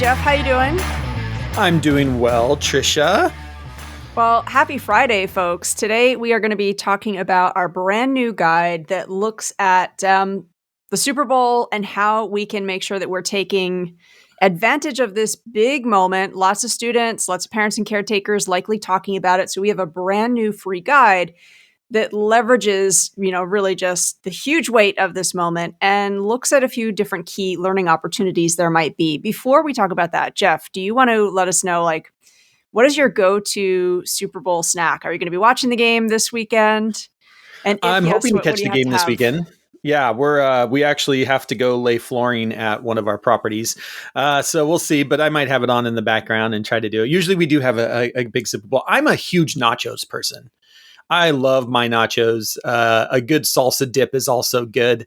Jeff. How you doing? I'm doing well, Trisha. Well, happy Friday, folks. Today we are going to be talking about our brand new guide that looks at the Super Bowl and how we can make sure that we're taking advantage of this big moment. Lots of students, lots of parents and caretakers likely talking about it. So we have a brand new free guide that leverages, really just the huge weight of this moment and looks at a few different key learning opportunities there might be. Before we talk about that, Jeff, do you want to let us know, what is your go-to Super Bowl snack? Are you going to be watching the game this weekend? And if I'm yes, hoping to what catch do the you have game to this have? weekend. Yeah, we actually have to go lay flooring at one of our properties, so we'll see. But I might have it on in the background and try to do it. Usually, we do have a big Super Bowl. I'm a huge nachos person. I love my nachos. A good salsa dip is also good.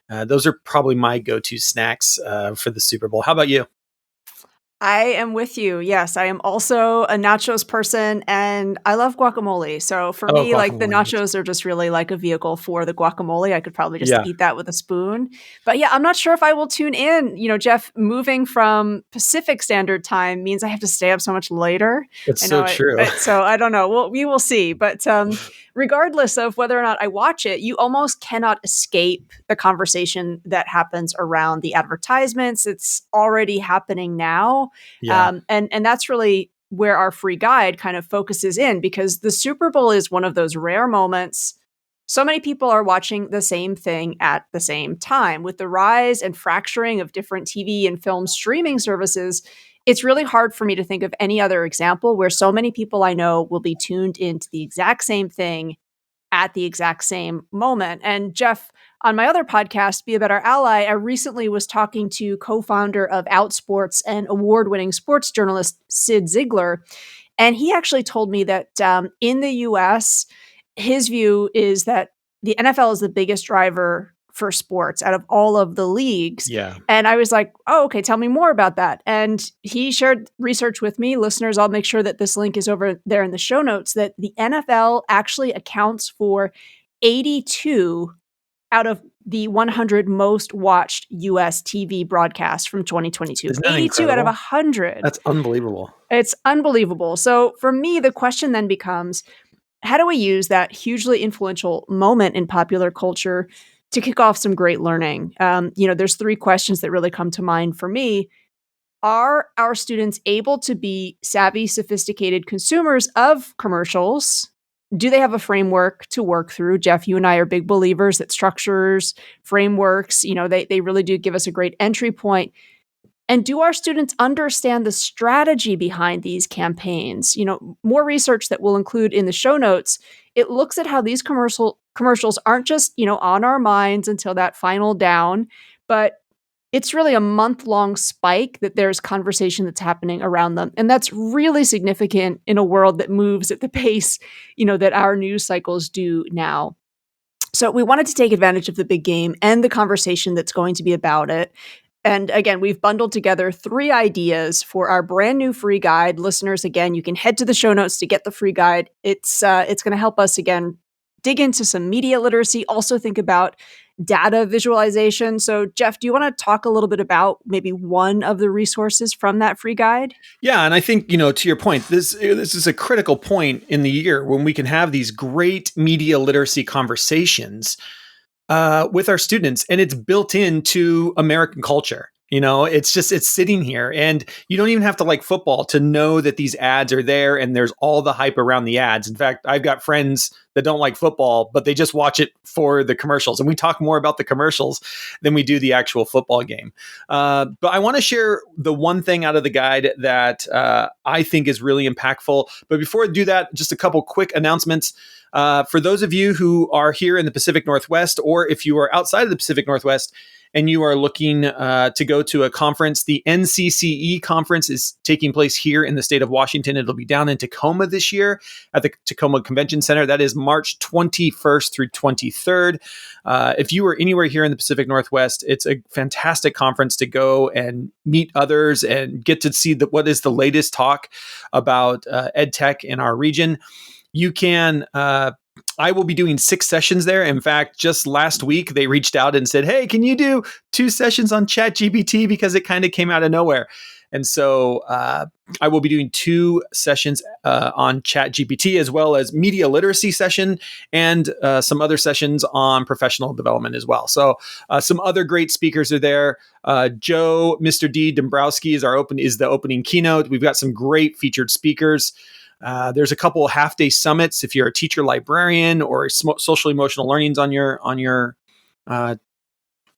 Those are probably my go-to snacks for the Super Bowl. How about you? I am with you. Yes, I am also a nachos person and I love guacamole. So for Oh, me, the guacamole. nachos are just really like a vehicle for the guacamole. I could probably just Yeah, eat that with a spoon. But yeah, I'm not sure if I will tune in. Jeff, moving from Pacific Standard Time means I have to stay up so much later. it's I so know it, true. so I don't know. We will see. But regardless of whether or not I watch it, you almost cannot escape the conversation that happens around the advertisements. It's already happening now. Yeah. And that's really where our free guide kind of focuses in, because the Super Bowl is one of those rare moments. So many people are watching the same thing at the same time. With the rise and fracturing of different TV and film streaming services, it's really hard for me to think of any other example where so many people I know will be tuned into the exact same thing at the exact same moment. And Jeff, on my other podcast, Be a Better Ally, I recently was talking to co-founder of Outsports and award-winning sports journalist Sid Ziegler. And he actually told me that in the US, his view is that the NFL is the biggest driver for sports out of all of the leagues. Yeah. And I was like, oh, okay, tell me more about that. And he shared research with me. Listeners, I'll make sure that this link is over there in the show notes, that the NFL actually accounts for 82 out of the 100 most watched US TV broadcasts from 2022. Isn't that 82 out of incredible? 100. That's unbelievable. It's unbelievable. So for me, the question then becomes, how do we use that hugely influential moment in popular culture to kick off some great learning? There's three questions that really come to mind for me. Are our students able to be savvy, sophisticated consumers of commercials? Do they have a framework to work through? Jeff, you and I are big believers that structures, frameworks, they really do give us a great entry point. And do our students understand the strategy behind these campaigns? More research that we'll include in the show notes. It looks at how these commercials aren't just, on our minds until that final down, but it's really a month-long spike that there's conversation that's happening around them. And that's really significant in a world that moves at the pace, that our news cycles do now. So we wanted to take advantage of the big game and the conversation that's going to be about it. And again, we've bundled together 3 ideas for our brand new free guide. Listeners, again, you can head to the show notes to get the free guide. It's going to help us, again, dig into some media literacy, also think about data visualization. So, Jeff, do you want to talk a little bit about maybe one of the resources from that free guide? Yeah, and I think, to your point, this is a critical point in the year when we can have these great media literacy conversations with our students, and it's built into American culture. It's sitting here, and you don't even have to like football to know that these ads are there, and there's all the hype around the ads. In fact, I've got friends that don't like football, but they just watch it for the commercials, and we talk more about the commercials than we do the actual football game. But I want to share the one thing out of the guide that I think is really impactful. But before I do that, just a couple quick announcements. For those of you who are here in the Pacific Northwest, or if you are outside of the Pacific Northwest and you are looking to go to a conference, the NCCE conference is taking place here in the state of Washington. It'll be down in Tacoma this year at the Tacoma Convention Center. That is March 21st through 23rd. If you are anywhere here in the Pacific Northwest, it's a fantastic conference to go and meet others and get to see what is the latest talk about ed tech in our region. You can, I will be doing 6 sessions there. In fact, just last week, they reached out and said, hey, can you do 2 sessions on ChatGPT? Because it kind of came out of nowhere. And so I will be doing 2 sessions on Chat GPT, as well as media literacy session, and some other sessions on professional development as well. So some other great speakers are there. Joe, Mr. D. Dombrowski is the opening keynote. We've got some great featured speakers. There's a couple of half-day summits if you're a teacher librarian or social emotional learnings on your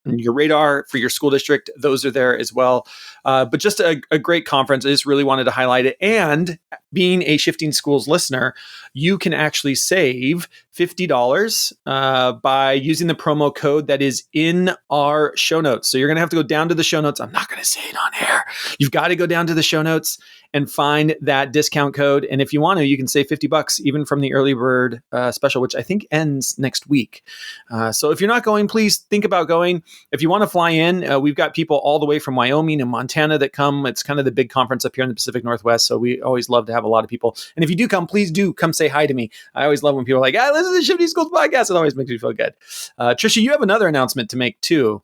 radar for your school district. Those are there as well. But just a great conference. I just really wanted to highlight it. And being a Shifting Schools listener, you can actually save $50 by using the promo code that is in our show notes. So you're going to have to go down to the show notes. I'm not going to say it on air. You've got to go down to the show notes and find that discount code. And if you want to, you can save $50 even from the early bird special, which I think ends next week. So if you're not going, please think about going. If you want to fly in, we've got people all the way from Wyoming and Montana that come. It's kind of the big conference up here in the Pacific Northwest. So we always love to have a lot of people. And if you do come, please do come say hi to me. I always love when people are like, listen to the Shifting Schools podcast. It always makes me feel good. Trisha, you have another announcement to make too.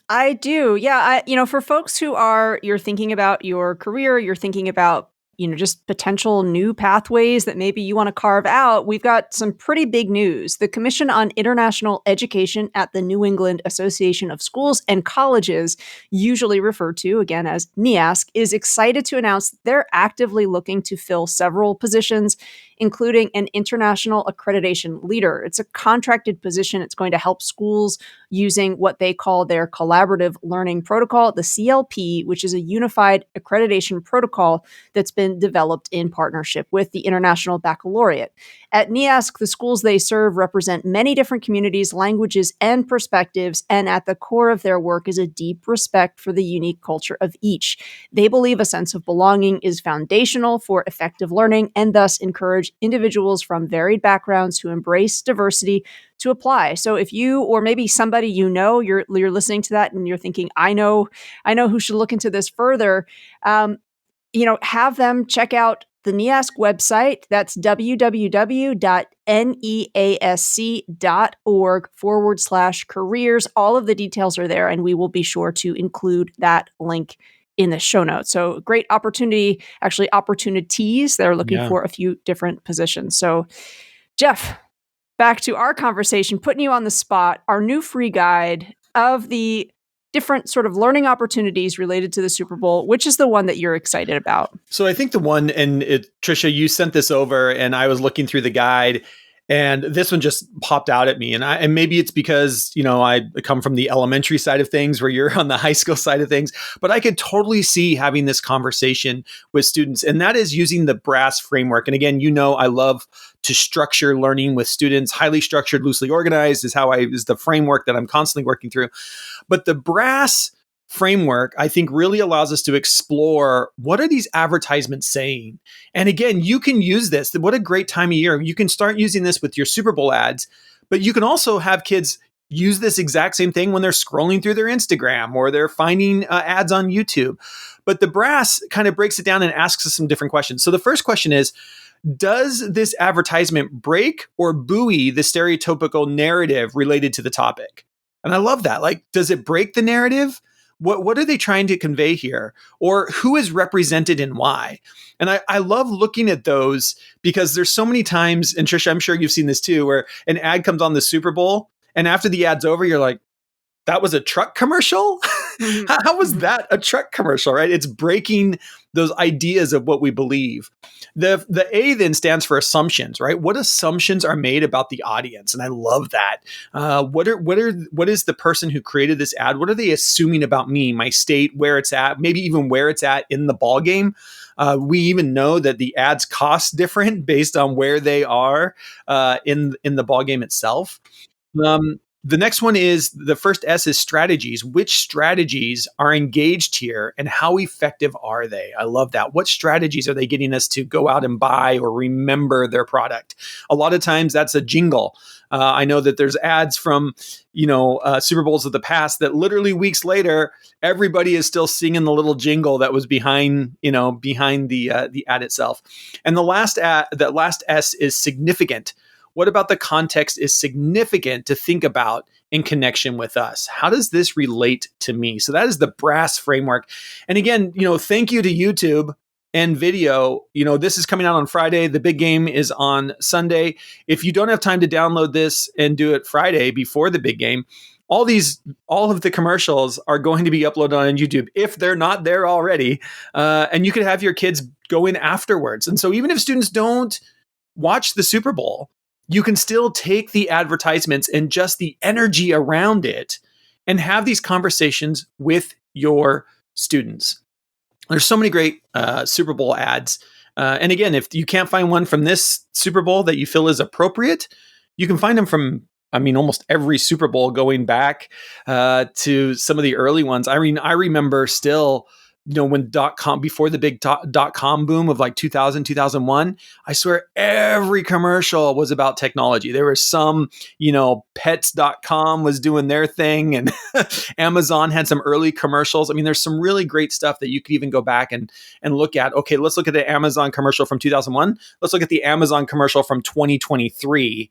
I do. Yeah. For folks you're thinking about your career, you're thinking about, just potential new pathways that maybe you want to carve out, we've got some pretty big news. The Commission on International Education at the New England Association of Schools and Colleges, usually referred to again as NEASC, is excited to announce they're actively looking to fill several positions, including an international accreditation leader. It's a contracted position. It's going to help schools using what they call their collaborative learning protocol, the CLP, which is a unified accreditation protocol that's been developed in partnership with the International Baccalaureate. At NEASC, the schools they serve represent many different communities, languages, and perspectives, and at the core of their work is a deep respect for the unique culture of each. They believe a sense of belonging is foundational for effective learning and thus encourage individuals from varied backgrounds who embrace diversity to apply. So if you, or maybe somebody you're listening to that and you're thinking, I know who should look into this further, have them check out the NEASC website. That's www.neasc.org/careers. All of the details are there, and we will be sure to include that link in the show notes. So great opportunities that are looking for a few different positions. So Jeff, back to our conversation, putting you on the spot, our new free guide of the different sort of learning opportunities related to the Super Bowl. Which is the one that you're excited about? So I think the one, and Trisha, you sent this over and I was looking through the guide and this one just popped out at me. And maybe it's because, I come from the elementary side of things where you're on the high school side of things, but I could totally see having this conversation with students. And that is using the BRASS framework. And again, I love to structure learning with students. Highly structured, loosely organized is the framework that I'm constantly working through. But the BRASS framework, I think, really allows us to explore what are these advertisements saying. And again, you can use this. What a great time of year. You can start using this with your Super Bowl ads, but you can also have kids use this exact same thing when they're scrolling through their Instagram or they're finding ads on YouTube. But the BRASS kind of breaks it down and asks us some different questions. So the first question is, does this advertisement break or buoy the stereotypical narrative related to the topic? And I love that. Like, does it break the narrative? What are they trying to convey here? Or who is represented and why? And I love looking at those because there's so many times, and Trisha, I'm sure you've seen this too, where an ad comes on the Super Bowl and after the ad's over, you're like, that was a truck commercial? How was that a truck commercial, right? It's breaking those ideas of what we believe. The A then stands for assumptions, right? What assumptions are made about the audience? And I love that. What is the person who created this ad? What are they assuming about me, my state, where it's at, maybe even where it's at in the ball game? We even know that the ads cost different based on where they are in the ball game itself. The next one is, the first S is strategies. Which strategies are engaged here and how effective are they? I love that. What strategies are they getting us to go out and buy or remember their product? A lot of times that's a jingle. I know that there's ads from, Super Bowls of the past that literally weeks later, everybody is still singing the little jingle that was behind the ad itself. And the last S is significant. What about the context is significant to think about in connection with us? How does this relate to me? So that is the brass framework. And again, thank you to YouTube and video. This is coming out on Friday. The big game is on Sunday. If you don't have time to download this and do it Friday before the big game, all of the commercials are going to be uploaded on YouTube if they're not there already. And you could have your kids go in afterwards. And so even if students don't watch the Super Bowl, you can still take the advertisements and just the energy around it and have these conversations with your students. There's so many great Super Bowl ads. And again, if you can't find one from this Super Bowl that you feel is appropriate, you can find them from, almost every Super Bowl going back to some of the early ones. I remember still, when .com, before the big .com boom of like 2000, 2001, I swear every commercial was about technology. There was some, pets.com was doing their thing, and Amazon had some early commercials. There's some really great stuff that you could even go back and look at. Okay, let's look at the Amazon commercial from 2001. Let's look at the Amazon commercial from 2023.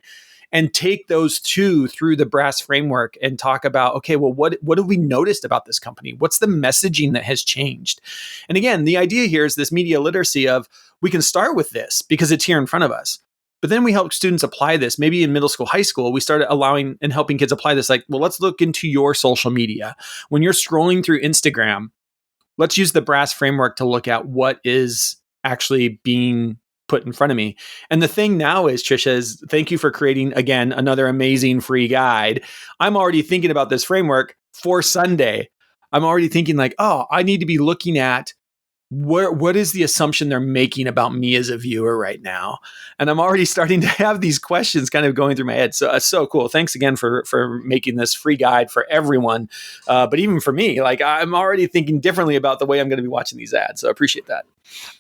And take those two through the brass framework and talk about, okay, well, what have we noticed about this company? What's the messaging that has changed? And again, the idea here is this media literacy of, we can start with this because it's here in front of us. But then we help students apply this. Maybe in middle school, high school, we started allowing and helping kids apply this. Like, well, let's look into your social media. When you're scrolling through Instagram, let's use the brass framework to look at what is actually being put in front of me. And the thing now is, Trisha, is thank you for creating, again, another amazing free guide. I'm already thinking about this framework for Sunday. I'm already thinking like, oh, I need to be looking at what is the assumption they're making about me as a viewer right now? And I'm already starting to have these questions kind of going through my head. So it's so cool. Thanks again for making this free guide for everyone. But even for me, like, I'm already thinking differently about the way I'm going to be watching these ads. So I appreciate that.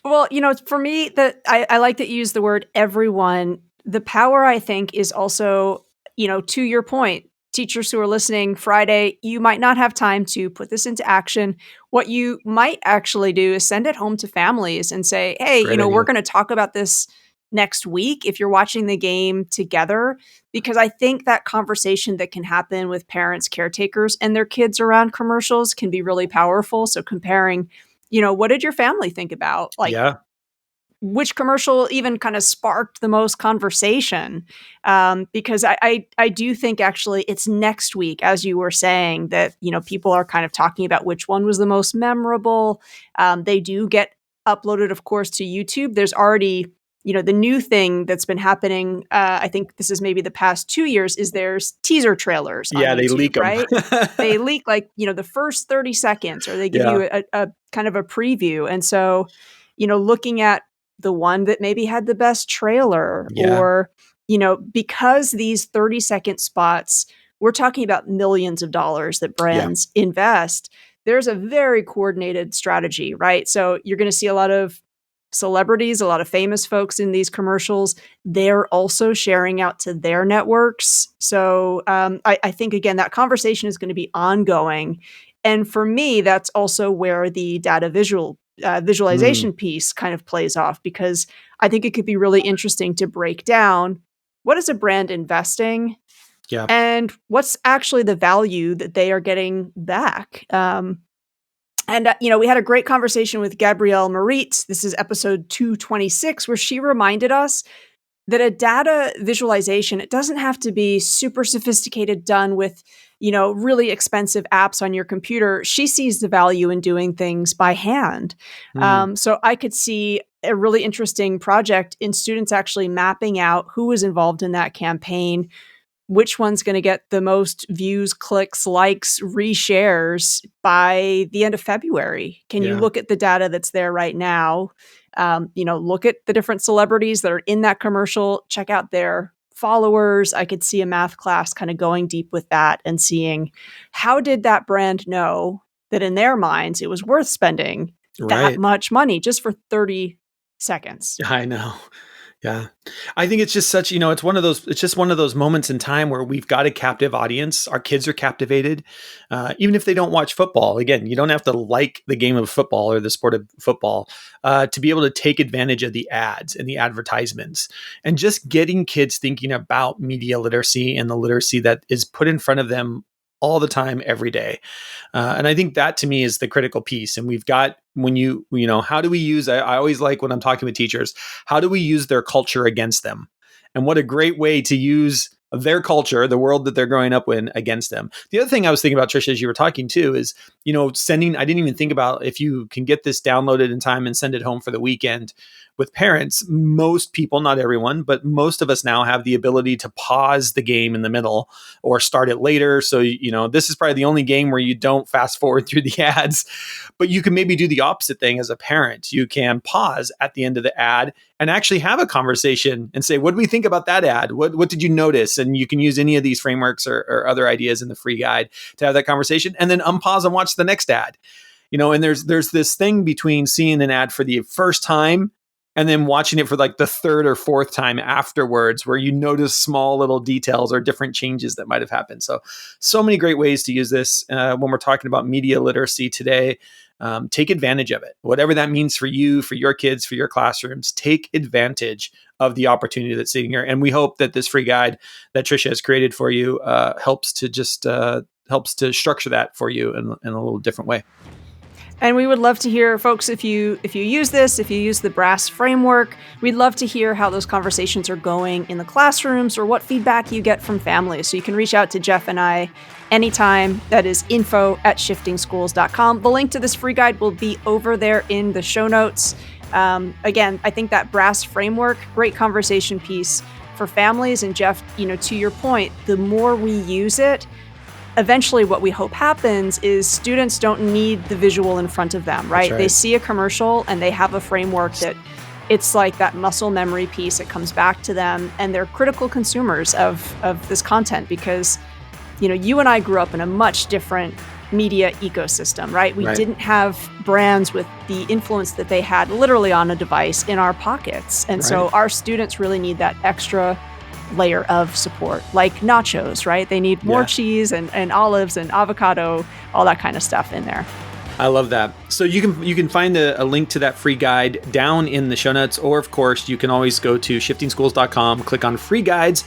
Well, for me, that I like that you use the word everyone. The power, I think, is also, to your point, teachers who are listening Friday, you might not have time to put this into action. What you might actually do is send it home to families and say, hey, Great idea. we're going to talk about this next week if you're watching the game together, because I think that conversation that can happen with parents, caretakers, and their kids around commercials can be really powerful. So comparing, what did your family think about? Like, Yeah. which commercial even kind of sparked the most conversation? Because I do think actually it's next week, as you were saying, that, people are kind of talking about which one was the most memorable. They do get uploaded, of course, to YouTube. There's already, the new thing that's been happening, I think this is maybe the past 2 years, is there's teaser trailers on Yeah, YouTube, they leak them. right? They leak like, the first 30 seconds, or they give Yeah. you a kind of a preview. And so, looking at the one that maybe had the best trailer, Yeah. or, because these 30-second spots, we're talking about millions of dollars that brands invest. There's a very coordinated strategy, right? So you're going to see a lot of celebrities, a lot of famous folks in these commercials. They're also sharing out to their networks. So I think, again, that conversation is going to be ongoing. And for me, that's also where the data visualization piece kind of plays off, because I think it could be really interesting to break down what is a brand investing Yeah. and what's actually the value that they are getting back. We had a great conversation with Gabrielle Marit. This is episode 226, where she reminded us that a data visualization, it doesn't have to be super sophisticated, done with, really expensive apps on your computer. She sees the value in doing things by hand. So I could see a really interesting project in students actually mapping out who was involved in that campaign, which one's going to get the most views, clicks, likes, reshares by the end of February. Can you look at the data that's there right now? Look at the different celebrities that are in that commercial, check out their followers. I could see a math class kind of going deep with that and seeing, how did that brand know that in their minds it was worth spending that much money just for 30 seconds? I know. Yeah. I think it's just such, it's just one of those moments in time where we've got a captive audience. Our kids are captivated. Even if they don't watch football, again, you don't have to like the game of football or the sport of football to be able to take advantage of the ads and the advertisements and just getting kids thinking about media literacy and the literacy that is put in front of them all the time, every day. And I think that to me is the critical piece. And we've got, how do we use, I always like when I'm talking with teachers, how do we use their culture against them? And what a great way to use their culture, the world that they're growing up in, against them. The other thing I was thinking about, Trisha, as you were talking too, is, I didn't even think about if you can get this downloaded in time and send it home for the weekend with parents. Most people, not everyone, but most of us now have the ability to pause the game in the middle or start it later. So, this is probably the only game where you don't fast forward through the ads, but you can maybe do the opposite thing as a parent. You can pause at the end of the ad and actually have a conversation and say, what do we think about that ad? What did you notice? And you can use any of these frameworks or other ideas in the free guide to have that conversation, and then unpause and watch the next ad. And there's this thing between seeing an ad for the first time and then watching it for like the third or fourth time afterwards, where you notice small little details or different changes that might have happened. So many great ways to use this when we're talking about media literacy today. Take advantage of it. Whatever that means for you, for your kids, for your classrooms, take advantage of the opportunity that's sitting here. And we hope that this free guide that Trisha has created for you helps to structure that for you in a little different way. And we would love to hear, folks, if you use this, if you use the BRASS framework, we'd love to hear how those conversations are going in the classrooms or what feedback you get from families. So you can reach out to Jeff and I anytime. That is info@shiftingschools.com. The link to this free guide will be over there in the show notes. Again, I think that BRASS framework, great conversation piece for families. And Jeff, to your point, the more we use it, eventually what we hope happens is students don't need the visual in front of them, right? They see a commercial and they have a framework that it's like that muscle memory piece. It comes back to them, and they're critical consumers of this content because, you and I grew up in a much different media ecosystem, right? We didn't have brands with the influence that they had literally on a device in our pockets. And so our students really need that extra layer of support, like nachos, right? They need more cheese and olives and avocado, all that kind of stuff in there. I love that. So you can find a link to that free guide down in the show notes, or of course you can always go to shiftingschools.com, click on free guides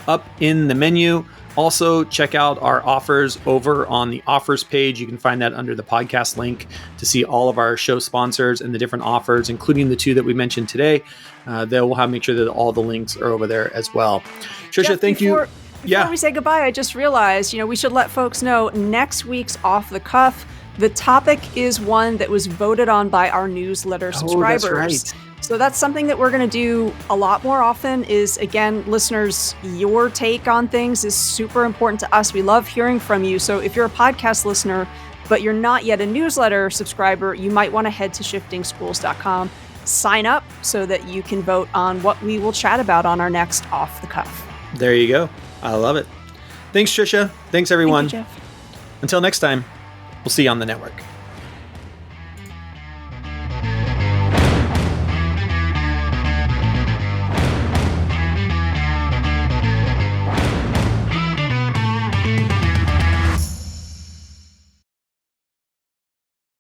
up in the menu. Also, check out our offers over on the offers page. You can find that under the podcast link to see all of our show sponsors and the different offers, including the two that we mentioned today. We'll make sure that all the links are over there as well. Trisha, Jeff, thank you. Before we say goodbye, I just realized, we should let folks know next week's Off the Cuff, the topic is one that was voted on by our newsletter subscribers. That's right. So that's something that we're going to do a lot more often is, again, listeners, your take on things is super important to us. We love hearing from you. So if you're a podcast listener, but you're not yet a newsletter subscriber, you might want to head to shiftingschools.com, sign up so that you can vote on what we will chat about on our next Off the Cuff. There you go. I love it. Thanks, Trisha. Thanks, everyone. Thank you, Jeff. Until next time, we'll see you on the network.